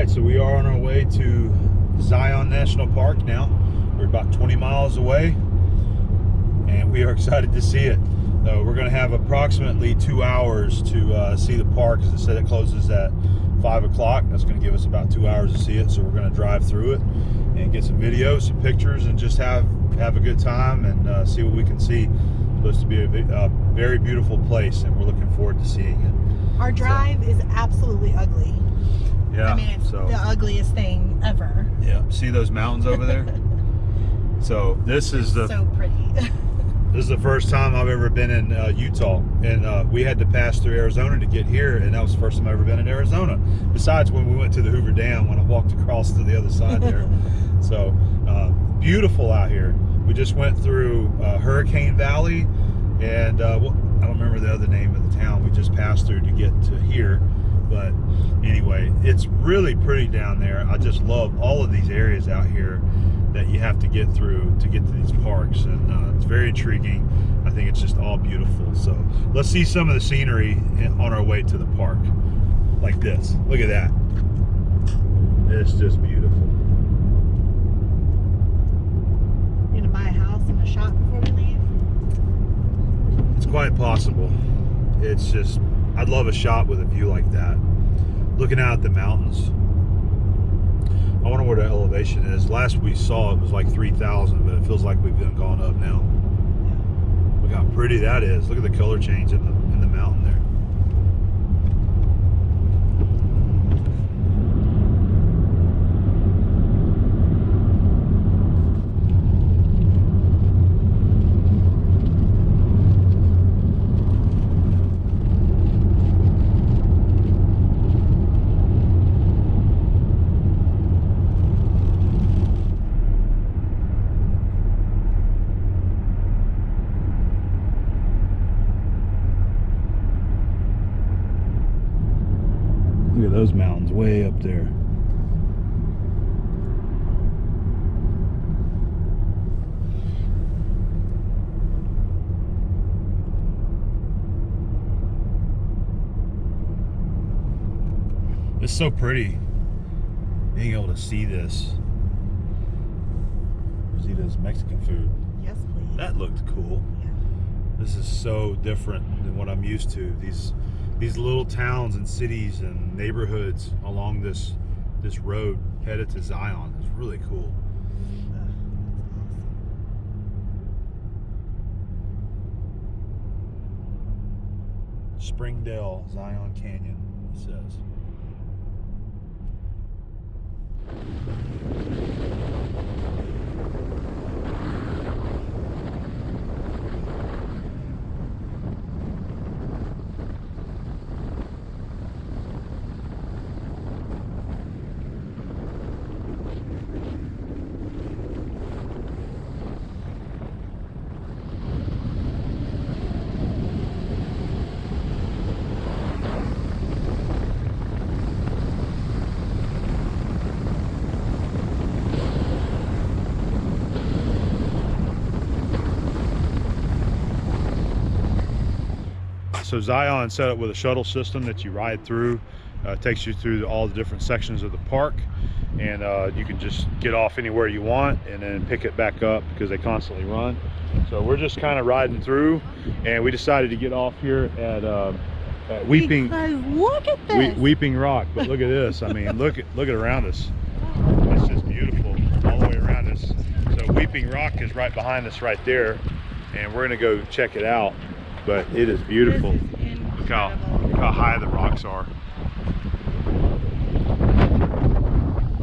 right, so we are on our way to Zion National Park now. We're about 20 miles away, and we are excited to see it. We're going to have approximately 2 hours to see the park, as I said, it closes at 5 o'clock. That's going to give us about 2 hours to see it, so we're going to drive through it and get some videos, some pictures, and just have a good time and see what we can see. It's supposed to be a very beautiful place, and we're looking forward to seeing it. Our drive is absolutely ugly. Yeah, I mean, it's the ugliest thing ever. Yeah, see those mountains over there? So this is so pretty. This is the first time I've ever been in Utah, and we had to pass through Arizona to get here, and that was the first time I've ever been in Arizona. Besides when we went to the Hoover Dam, when I walked across to the other side there. So beautiful out here. We just went through Hurricane Valley, and I don't remember the other name of the town we just passed through to get to here. But anyway, it's really pretty down there. I just love all of these areas out here that you have to get through to get to these parks, and it's very intriguing. I think it's just all beautiful. So let's see some of the scenery on our way to the park. Like this. Look at that. It's just beautiful. You gonna buy a house and a shop before we leave? It's quite possible. It's just, I'd love a shop with a view like that, looking out at the mountains. I wonder what the elevation is. Last we saw it was like 3,000, but it feels like we've gone up now. Look how pretty that is. Look at the color change in the mountain there. Look at those mountains way up there. It's so pretty being able to see this. See this Mexican food. Yes, please. That looked cool. Yeah. This is so different than what I'm used to. These little towns and cities and neighborhoods along this road headed to Zion. It's really cool. That's awesome. Springdale, Zion Canyon, it says. So Zion set up with a shuttle system that you ride through. Takes you through all the different sections of the park, and you can just get off anywhere you want and then pick it back up because they constantly run. So we're just kind of riding through, and we decided to get off here at Weeping. Look at this. Weeping Rock. But look at this. I mean, look at around us. It's just beautiful all the way around us. So Weeping Rock is right behind us right there, and we're gonna go check it out. But it is beautiful. Look how high the rocks are.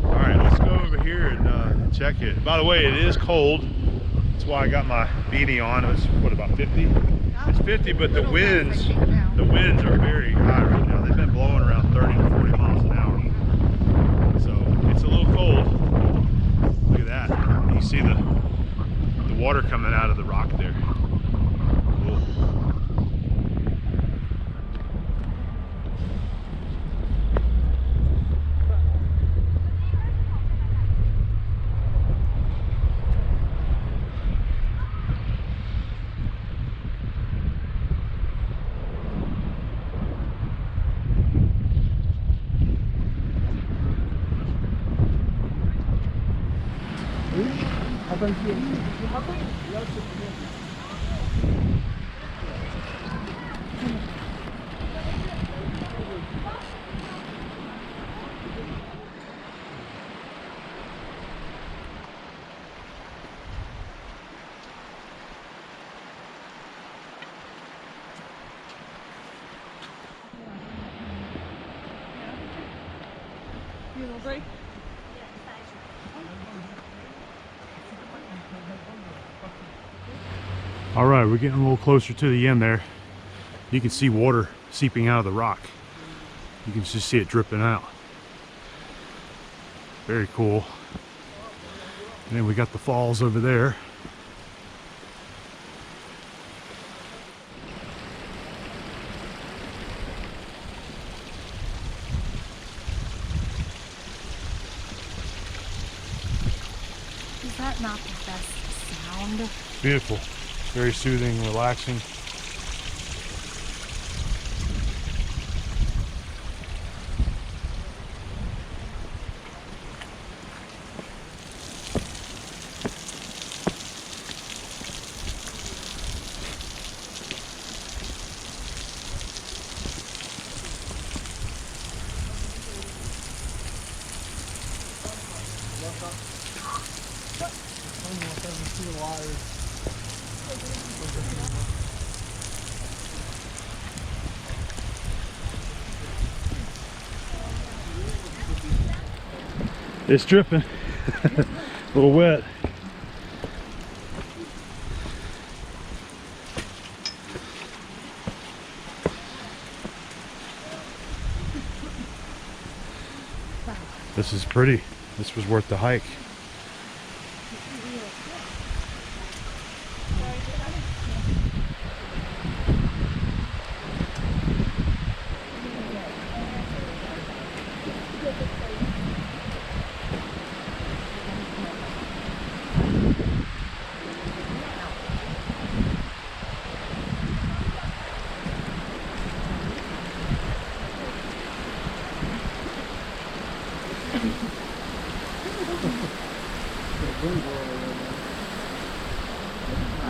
All right, let's go over here and check it. By the way, it is cold. That's why I got my beanie on. It's what, about 50? It's 50, but the winds are very high right now. They've been blowing around 30 to 40 miles an hour. So it's a little cold. Look at that. You see the water coming out of the rock there. Cool. All right, we're getting a little closer to the end there. You can see water seeping out of the rock. You can just see it dripping out. Very cool. And then we got the falls over there. Is that not the best sound? Beautiful. Very soothing, relaxing. It's dripping. A little wet. This is pretty. This was worth the hike.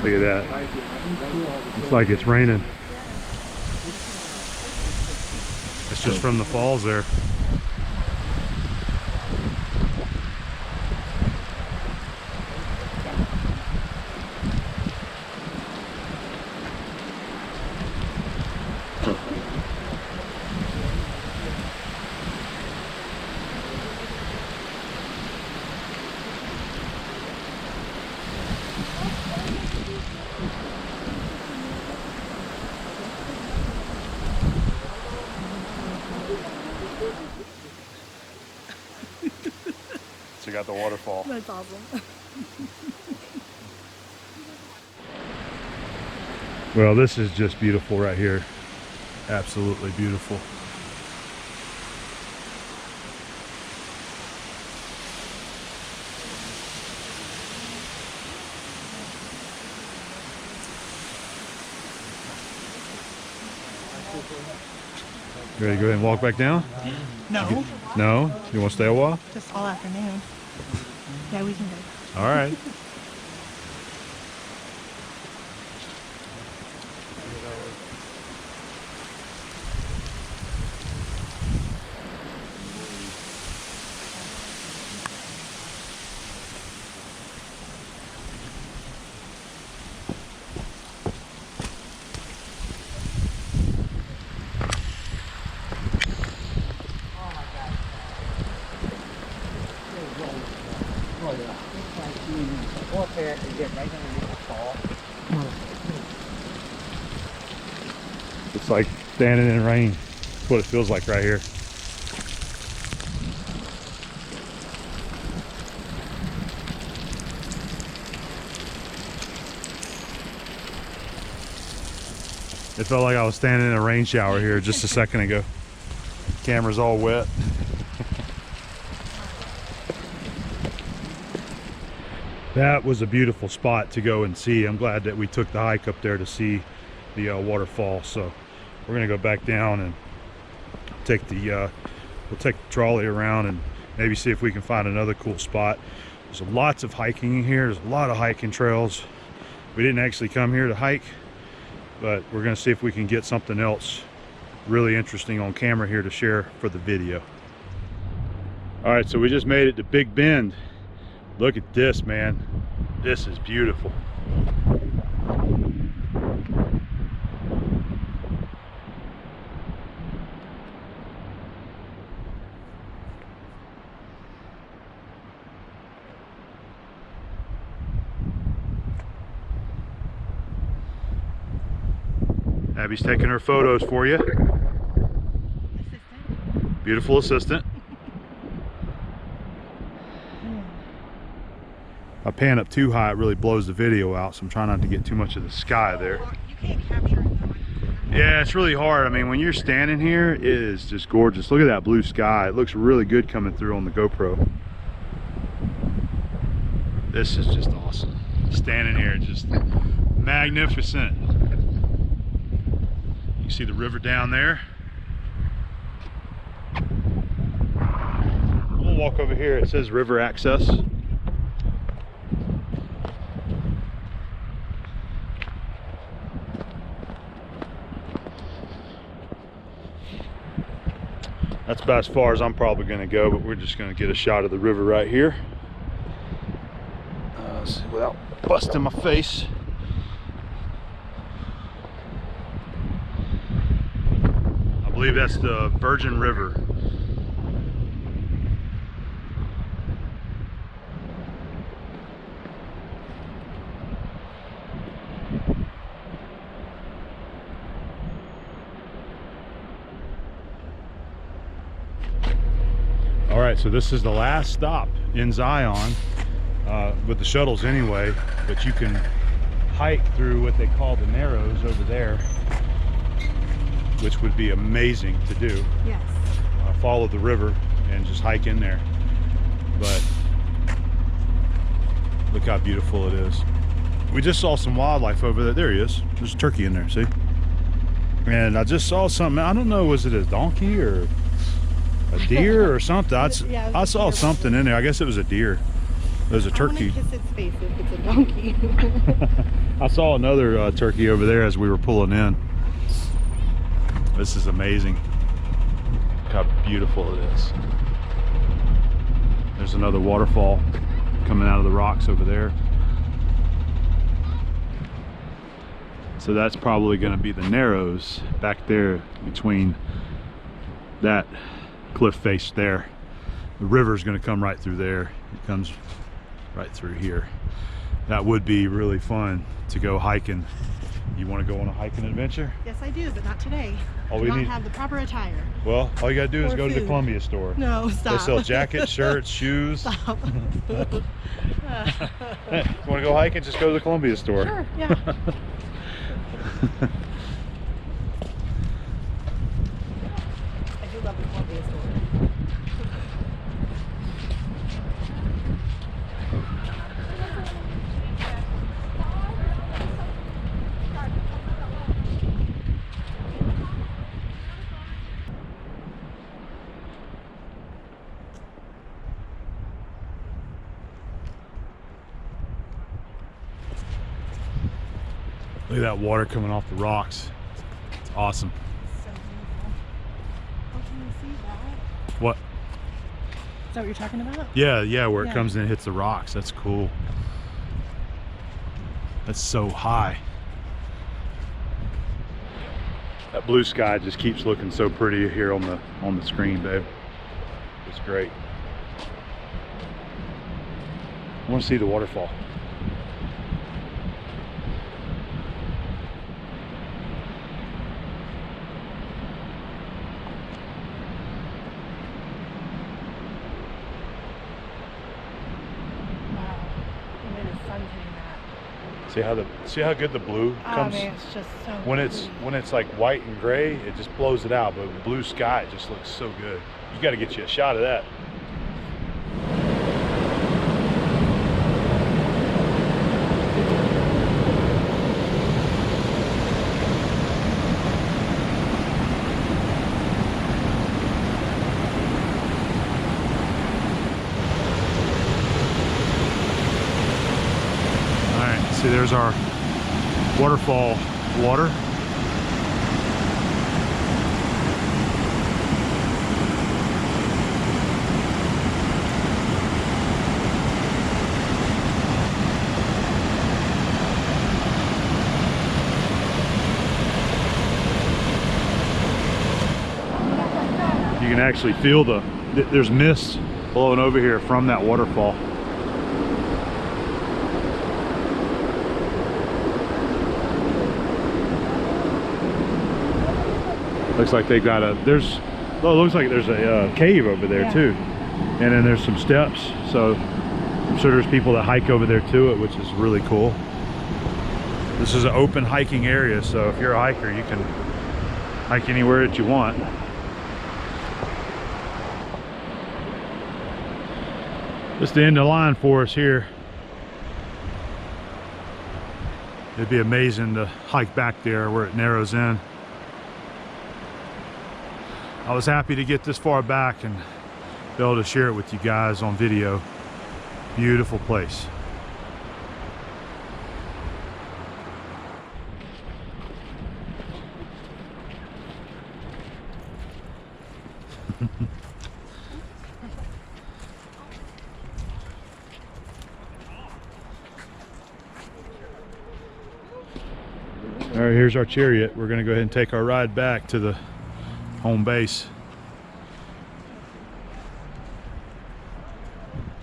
Look at that. It's like it's raining. It's just from the falls there. So you got the waterfall. That's awesome. Well, this is just beautiful right here. Absolutely beautiful. You ready to go ahead and walk back down? No. No? You want to stay a while? Just all afternoon. Yeah, we can go. All right. It's like standing in rain. That's what it feels like right here. It felt like I was standing in a rain shower here just a second ago. Camera's all wet. That was a beautiful spot to go and see. I'm glad that we took the hike up there to see the waterfall. So we're gonna go back down and take the we'll take the trolley around and maybe see if we can find another cool spot. There's lots of hiking in here. There's a lot of hiking trails. We didn't actually come here to hike, but we're gonna see if we can get something else really interesting on camera here to share for the video. All right, so we just made it to Big Bend. Look at this, man. This is beautiful. Abby's taking her photos for you. Assistant. Beautiful assistant. If I pan up too high, it really blows the video out, so I'm trying not to get too much of the sky there. You can't capture it though. Yeah, it's really hard. I mean, when you're standing here, it is just gorgeous. Look at that blue sky. It looks really good coming through on the GoPro. This is just awesome. Standing here, just magnificent. You can see the river down there. We'll walk over here. It says river access. That's about as far as I'm probably going to go, but we're just going to get a shot of the river right here. Without busting my face. I believe that's the Virgin River. All right, so this is the last stop in Zion with the shuttles anyway, but you can hike through what they call the Narrows over there, which would be amazing to do. Yes. Follow the river and just hike in there. But look how beautiful it is. We just saw some wildlife over there. There he is. There's a turkey in there, see? And I just saw something. I don't know, was it a donkey or a deer or something? I saw something in there. I guess it was a deer. There's a turkey. I want to kiss its face if it's a donkey. I saw another turkey over there as we were pulling in. This is amazing. Look how beautiful it is. There's another waterfall coming out of the rocks over there. So that's probably going to be the Narrows back there between that cliff face there. The river's going to come right through there. It comes right through here. That would be really fun to go hiking. You want to go on a hiking adventure? Yes, I do, but not today. All I we do not need- have the proper attire. Well, all you got to do is Or go to the food. Columbia store. No, They stop. sell jackets, shirts, shoes. Stop. Hey, you want to go hiking? Just go to the Columbia store. Sure, yeah. I do love the Columbia store. Look at that water coming off the rocks. It's awesome. So beautiful. Oh, can you see that? What? Is that what you're talking about? Yeah, where it Yeah. comes in and hits the rocks. That's cool. That's so high. That blue sky just keeps looking so pretty here on the screen, babe. It's great. I want to see the waterfall. Wow. And then the sun hitting that. See how good the blue Oh comes man, it's just so when it's pretty. like white and gray. It just blows it out, but the blue sky just looks so good. You got to get you a shot of that. See, there's our waterfall water. You can actually feel there's mist blowing over here from that waterfall. Looks like they got it looks like there's a cave over there too. And then there's some steps. So I'm sure there's people that hike over there to it, which is really cool. This is an open hiking area. So if you're a hiker, you can hike anywhere that you want. This is the end of the line for us here. It'd be amazing to hike back there where it narrows in. I was happy to get this far back and be able to share it with you guys on video. Beautiful place. All right, here's our chariot. We're gonna go ahead and take our ride back to the home base.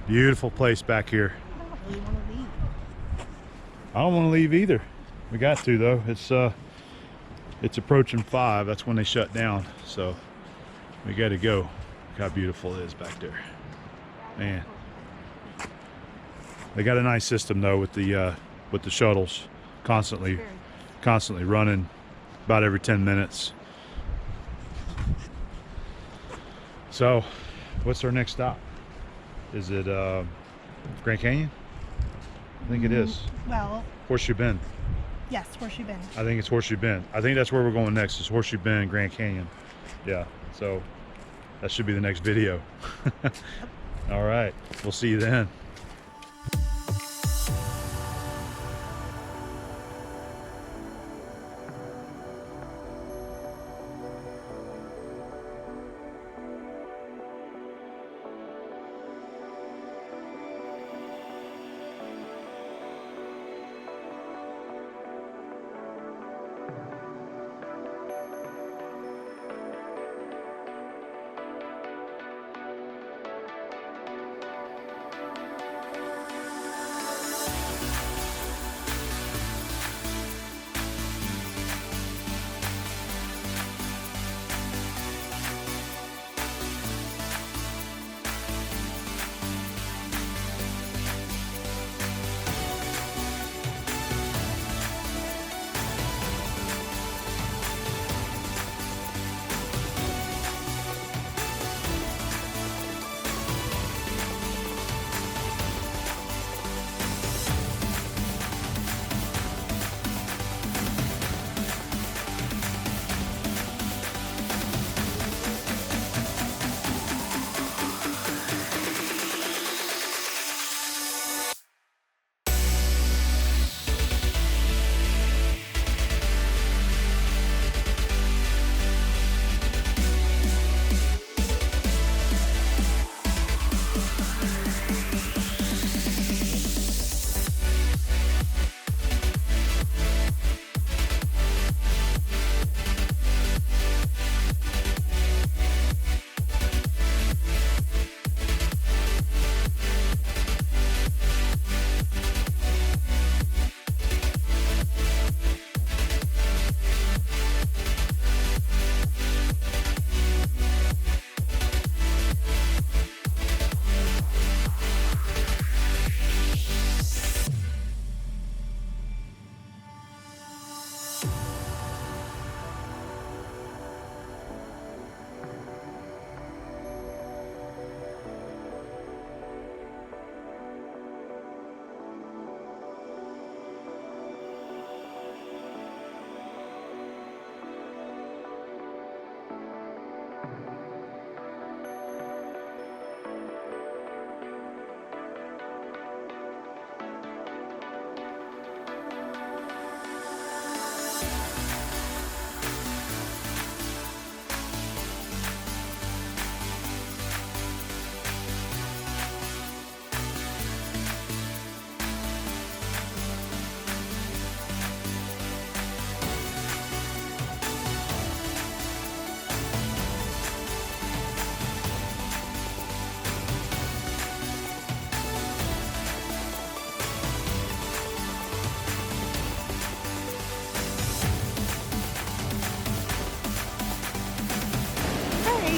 Beautiful place back here. I don't really want to leave. I don't want to leave either. We got to though. It's approaching 5. That's when they shut down. So we got to go. Look how beautiful it is back there, man. They got a nice system though with the shuttles constantly running about every 10 minutes. So what's our next stop? Is it Grand Canyon? I think it is. Well, Horseshoe Bend. yes, Horseshoe Bend. I think it's Horseshoe Bend. I think that's where we're going next, is Horseshoe Bend, Grand Canyon. Yeah, so that should be the next video. All right, we'll see you then.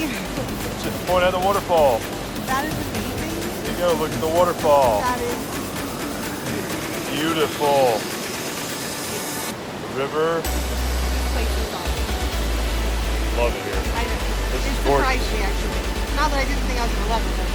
Just point at the waterfall. That is amazing. There you go, look at the waterfall. That is Beautiful. The river. this place is awesome. Love it here. I know. This It is surprised gorgeous. me actually. Not that I didn't think I was gonna love it, but